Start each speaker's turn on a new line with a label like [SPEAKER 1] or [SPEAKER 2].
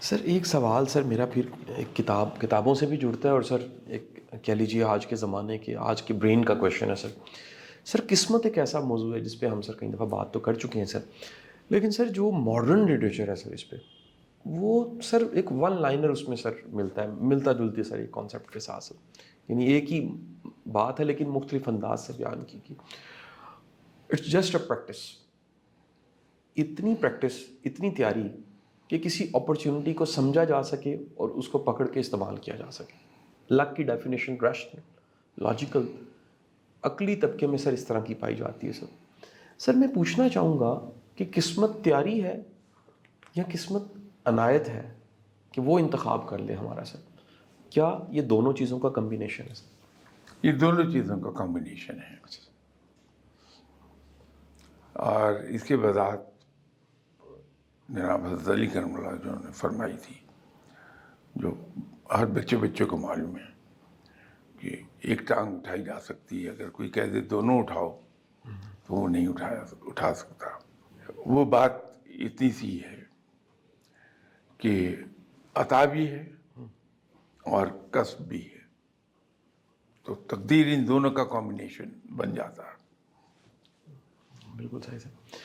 [SPEAKER 1] سر ایک سوال سر میرا پھر ایک کتابوں سے بھی جڑتا ہے، اور سر ایک کہہ لیجیے آج کے زمانے کے آج کے برین کا کویشچن ہے سر. سر قسمت ایک ایسا موضوع ہے جس پہ ہم سر کئی دفعہ بات تو کر چکے ہیں سر، لیکن سر جو ماڈرن لٹریچر ہے سر اس پہ، وہ سر ایک ون لائنر اس میں سر ملتا ہے، ملتا جلتی سر ایک کانسیپٹ کے ساتھ ساتھ، یعنی ایک ہی بات ہے لیکن مختلف انداز سے بیان کی. It's just a practice. اتنی پریکٹس، اتنی تیاری کہ کسی اپرچونٹی کو سمجھا جا سکے اور اس کو پکڑ کے استعمال کیا جا سکے. لک کی ڈیفینیشن ریشنل، لاجیکل، عقلی طبقے میں سر اس طرح کی پائی جاتی ہے سر. سر میں پوچھنا چاہوں گا کہ قسمت تیاری ہے یا قسمت عنایت ہے کہ وہ انتخاب کر لے ہمارا سر؟ کیا یہ دونوں چیزوں کا کمبینیشن ہے سر؟
[SPEAKER 2] یہ دونوں چیزوں کا کمبینیشن ہے، اور اس کے وضاحت جناب حضرت علی کرم اللہ جو نے فرمائی تھی، جو ہر بچے کو معلوم ہے کہ ایک ٹانگ اٹھائی جا سکتی ہے، اگر کوئی کہہ دے دونوں اٹھاؤ تو وہ نہیں اٹھا سکتا. وہ بات اتنی سی ہے کہ عطا بھی ہے اور کسب بھی ہے، تو تقدیر ان دونوں کا کمبینیشن بن جاتا ہے.
[SPEAKER 1] بالکل صحیح سر.